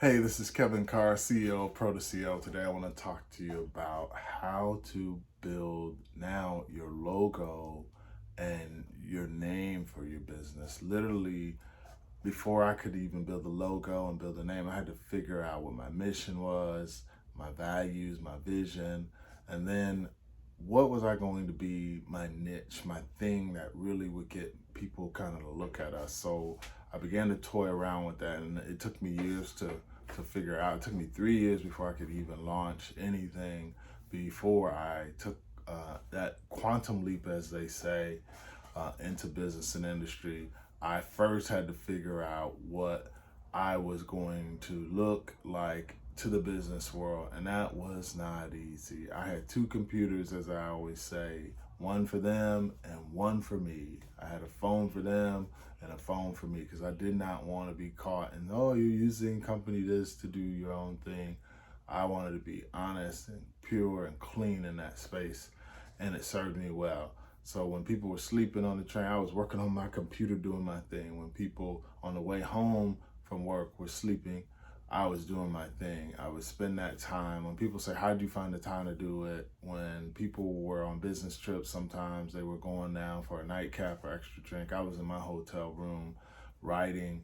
Hey, this is Kevin Carr, CEO of Pro to CEO. Today I want to talk to you about how to build now your logo and your name for your business. Literally, before I could even build the logo and build a name, I had to figure out what my mission was, my values, my vision, and then what was I going to be my niche, my thing that really would get people kind of to look at us. So I began to toy around with that, and it took me years to figure out. It took me 3 years before I could even launch anything. Before I took that quantum leap, as they say, into business and industry, I first had to figure out what I was going to look like to the business world, and that was not easy. I had two computers, as I always say, one for them and one for me. I had a phone for them and a phone for me because I did not want to be caught and, oh, you're using company this to do your own thing. I wanted to be honest and pure and clean in that space, and it served me well. So when people were sleeping on the train, I was working on my computer doing my thing. When people on the way home from work were sleeping, I was doing my thing. I would spend that time. When people say, how'd you find the time to do it? When people were on business trips, sometimes they were going down for a nightcap or extra drink. I was in my hotel room writing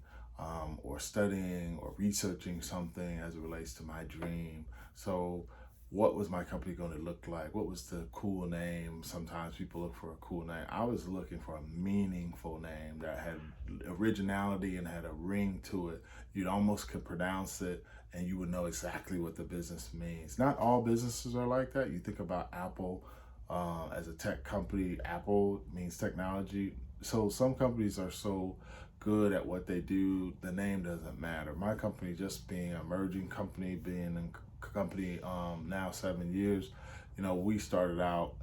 or studying or researching something as it relates to my dream. So what was my company going to look like? What was the cool name? Sometimes people look for a cool name. I was looking for a meaningful name that had originality and had a ring to it. You'd almost could pronounce it and you would know exactly what the business means. Not all businesses are like that. You think about Apple as a tech company. Apple means technology. So some companies are so good at what they do, the name doesn't matter. My company, just being an emerging company, being in company now 7 years, we started out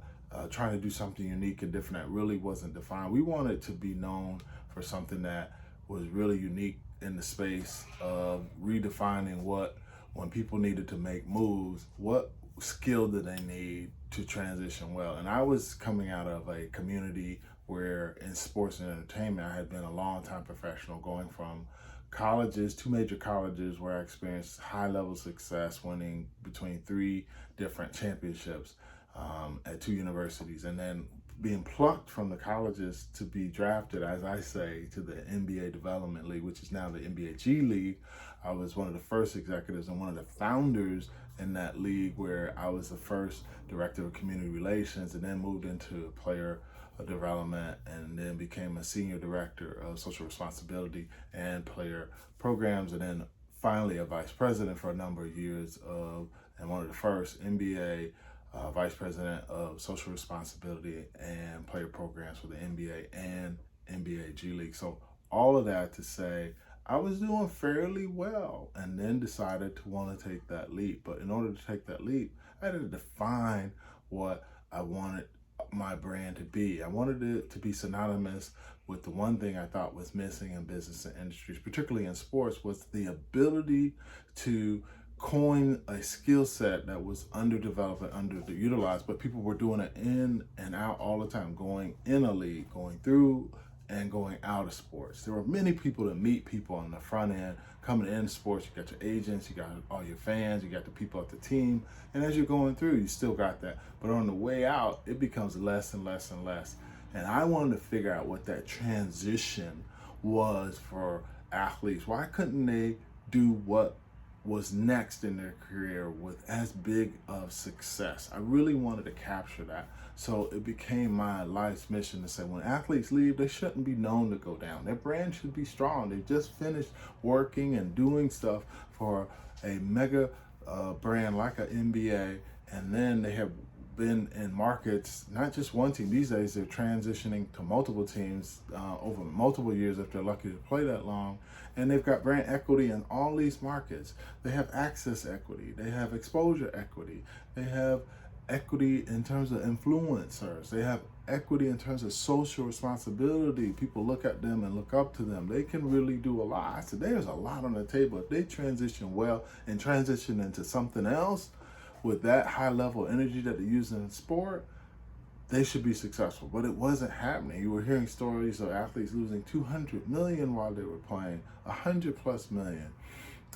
trying to do something unique and different that really wasn't defined. We wanted to be known for something that was really unique in the space of redefining what, when people needed to make moves, what skill did they need to transition well. And I was coming out of a community where in sports and entertainment, I had been a long time professional, going from colleges, two major colleges where I experienced high level success, winning between three different championships at two universities, and then being plucked from the colleges to be drafted, as I say, to the NBA Development League, which is now the NBA G League. I was one of the first executives and one of the founders in that league, where I was the first director of community relations, and then moved into player development, and then became a senior director of social responsibility and player programs, and then finally a vice president for a number of years of, and one of the first NBA vice president of social responsibility and player programs for the NBA and NBA G League. So all of that to say, I was doing fairly well, and then decided to want to take that leap. But in order to take that leap, I had to define what I wanted my brand to be. I wanted it to be synonymous with the one thing I thought was missing in business and industries, particularly in sports, was the ability to coin a skill set that was underdeveloped and underutilized, but people were doing it in and out all the time, going in a league, going through and going out of sports. There were many people that meet people on the front end coming in sports. You got your agents, you got all your fans, you got the people at the team, and as you're going through, you still got that. But on the way out, it becomes less and less and less. And I wanted to figure out what that transition was for athletes. Why couldn't they do what was next in their career with as big of success? I really wanted to capture that. So it became my life's mission to say, when athletes leave, they shouldn't be known to go down. Their brand should be strong. They just finished working and doing stuff for a mega brand like an NBA, and then they have been in markets, not just one team. These days, they're transitioning to multiple teams over multiple years if they're lucky to play that long. And they've got brand equity in all these markets. They have access equity. They have exposure equity. They have equity in terms of influencers. They have equity in terms of social responsibility. People look at them and look up to them. They can really do a lot. I said, there's a lot on the table. If they transition well and transition into something else with that high level energy that they use in sport, they should be successful. But it wasn't happening. You were hearing stories of athletes losing 200 million while they were playing, 100 plus million.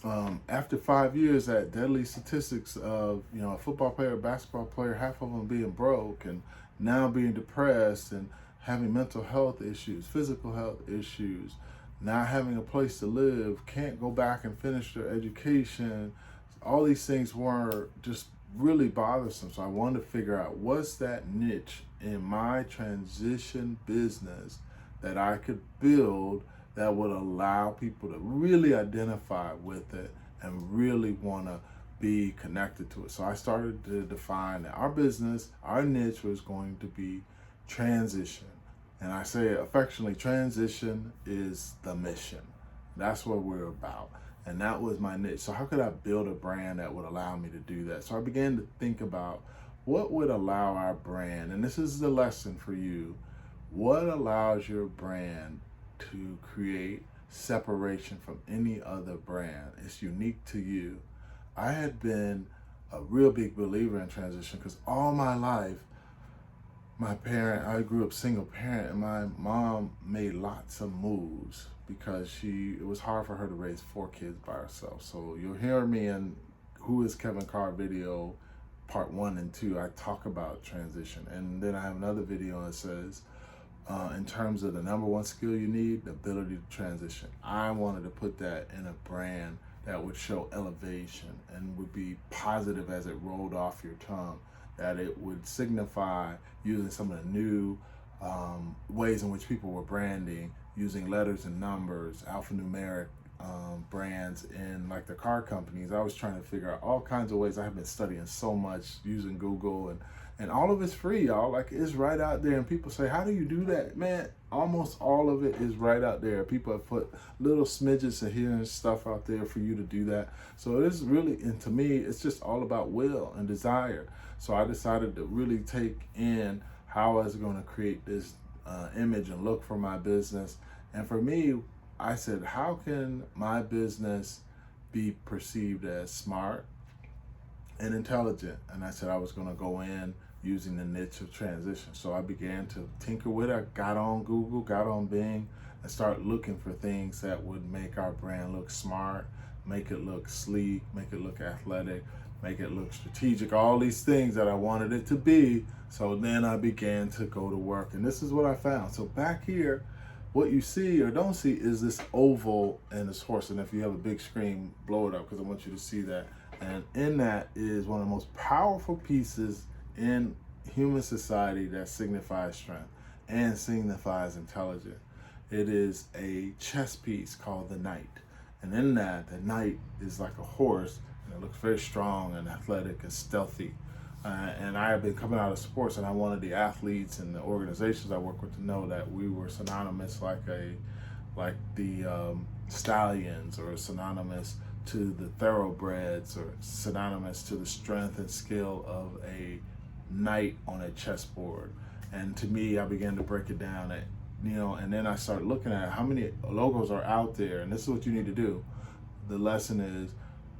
After 5 years, that deadly statistics of a football player, a basketball player, half of them being broke and now being depressed and having mental health issues, physical health issues, not having a place to live, can't go back and finish their education. All these things were just really bothersome. So I wanted to figure out, what's that niche in my transition business that I could build that would allow people to really identify with it and really want to be connected to it. So I started to define that our business, our niche was going to be transition. And I say affectionately, transition is the mission. That's what we're about. And that was my niche. So how could I build a brand that would allow me to do that? So I began to think about what would allow our brand, and this is the lesson for you, what allows your brand to create separation from any other brand? It's unique to you. I had been a real big believer in transition because all my life, I grew up single parent, and my mom made lots of moves because it was hard for her to raise 4 kids by herself. So you'll hear me in Who is Kevin Carr video, part 1 and 2, I talk about transition. And then I have another video that says, in terms of the number one skill you need, the ability to transition. I wanted to put that in a brand that would show elevation and would be positive as it rolled off your tongue, that it would signify using some of the new ways in which people were branding, using letters and numbers, alphanumeric brands in like the car companies. I was trying to figure out all kinds of ways. I have been studying so much using Google, and all of it's free, y'all. Like, it's right out there. And people say, how do you do that? Man, almost all of it is right out there. People have put little smidgets of here and stuff out there for you to do that. So it is really, and to me, it's just all about will and desire. So I decided to really take in how I was going to create this image and look for my business. And for me, I said, how can my business be perceived as smart and intelligent? And I said I was going to go in using the niche of transition. So I began to tinker with it. I got on Google, got on Bing, and started looking for things that would make our brand look smart, make it look sleek, make it look athletic, make it look strategic, all these things that I wanted it to be. So then I began to go to work, and this is what I found. So back here, what you see or don't see is this oval and this horse. And if you have a big screen, blow it up because I want you to see that. And in that is one of the most powerful pieces in human society that signifies strength and signifies intelligence. It is a chess piece called the knight. And in that, the knight is like a horse, and it looks very strong and athletic and stealthy. And I have been coming out of sports, and I wanted the athletes and the organizations I work with to know that we were synonymous, like the stallions, or synonymous to the thoroughbreds, or synonymous to the strength and skill of a knight on a chessboard. And to me, I began to break it down, and then I started looking at how many logos are out there, and this is what you need to do. The lesson is,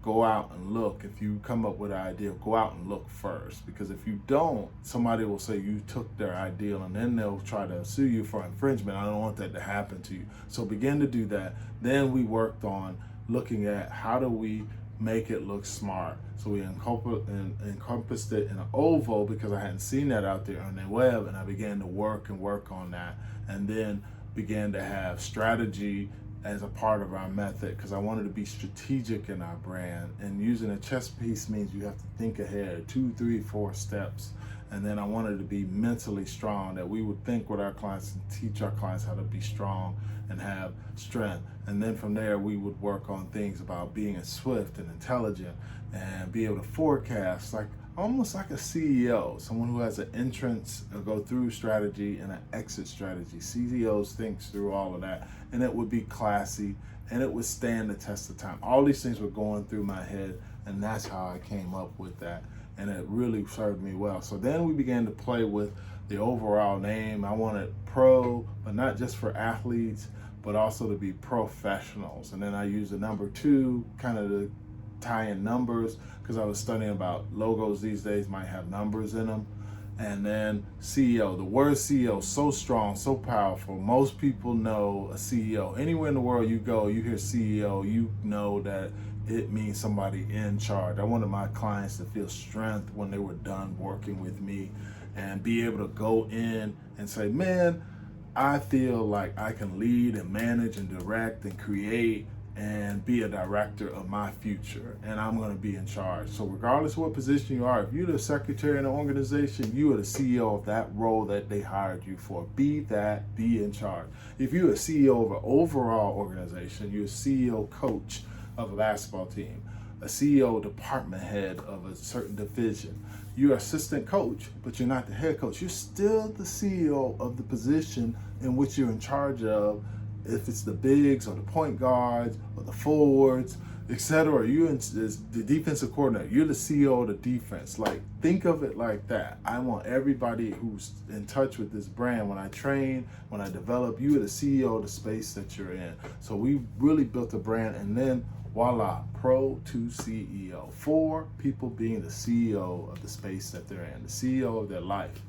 go out and look. If you come up with an idea, go out and look first, because if you don't, somebody will say you took their ideal, and then they'll try to sue you for infringement. I don't want that to happen to you. So begin to do that. Then we worked on looking at how do we make it look smart. So we encompassed it in an oval because I hadn't seen that out there on the web, and I began to work on that, and then began to have strategy as a part of our method, because I wanted to be strategic in our brand. And using a chess piece means you have to think ahead 2, 3, 4 steps. And then I wanted to be mentally strong, that we would think with our clients and teach our clients how to be strong and have strength. And then from there, we would work on things about being swift and intelligent and be able to forecast, like almost like a CEO, someone who has an entrance, a go through strategy and an exit strategy. CEOs thinks through all of that, and it would be classy and it would stand the test of time. All these things were going through my head, and that's how I came up with that. And it really served me well. So then we began to play with the overall name. I wanted pro, but not just for athletes, but also to be professionals. And then I used the number 2 kind of to tie in numbers, because I was studying about logos these days might have numbers in them. And then CEO. The word CEO, so strong, so powerful. Most people know a CEO. Anywhere in the world you go, you hear CEO, you know that it means somebody in charge. I wanted my clients to feel strength when they were done working with me and be able to go in and say, man, I feel like I can lead and manage and direct and create and be a director of my future, and I'm going to be in charge. So regardless of what position you are, if you're the secretary in an organization, you are the CEO of that role that they hired you for. Be that, be in charge. If you're a CEO of an overall organization, you're a CEO coach of a basketball team, a CEO department head of a certain division. You're assistant coach, but you're not the head coach. You're still the CEO of the position in which you're in charge of. If it's the bigs or the point guards or the forwards, etc., you're the defensive coordinator. You're the CEO of the defense. Like, think of it like that. I want everybody who's in touch with this brand, when I train, when I develop, you are the CEO of the space that you're in. So we really built a brand, and then voila, Pro to CEO. 4 people being the CEO of the space that they're in, the CEO of their life.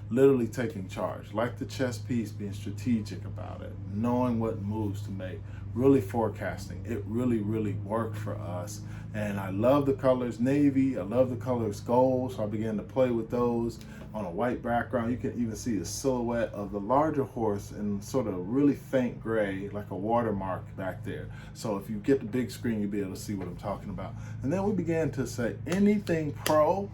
Literally taking charge, like the chess piece, being strategic about it, knowing what moves to make, really forecasting. It really worked for us. And I love the colors navy, I love the colors gold, so I began to play with those on a white background. You can even see the silhouette of the larger horse in sort of really faint gray, like a watermark back there. So if you get the big screen, you'll be able to see what I'm talking about. And then we began to say anything pro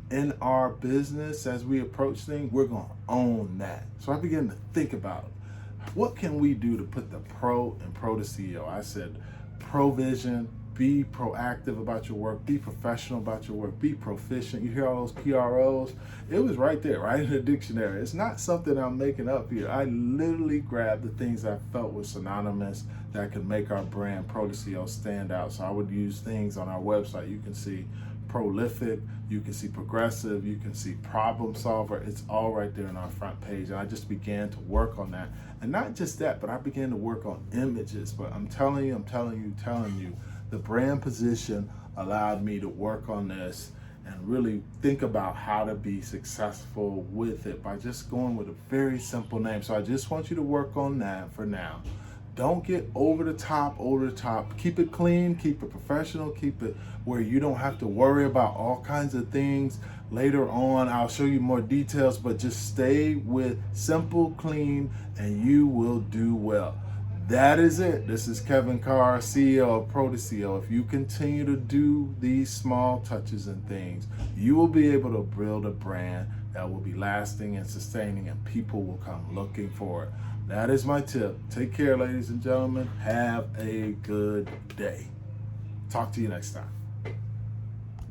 in our business as we approach things, we're going to own that. So I began to think about what can we do to put the pro in Pro to CEO. I said provision, be proactive about your work, be professional about your work, be proficient. You hear all those PROs? It was right there, right in the dictionary. It's not something I'm making up here. I literally grabbed the things I felt were synonymous that could make our brand Pro to CEO stand out. So I would use things on our website. You can see prolific, you can see progressive, you can see problem solver. It's all right there on our front page. And I just began to work on that. And not just that, but I began to work on images. But I'm telling you, the brand position allowed me to work on this and really think about how to be successful with it by just going with a very simple name. So I just want you to work on that for now. Don't get over the top. Keep it clean, keep it professional, keep it where you don't have to worry about all kinds of things. Later on, I'll show you more details, but just stay with simple, clean, and you will do well. That is it. This is Kevin Carr, CEO of Pro to CEO. If you continue to do these small touches and things, you will be able to build a brand that will be lasting and sustaining, and people will come looking for it. That is my tip. Take care, ladies and gentlemen. Have a good day. Talk to you next time.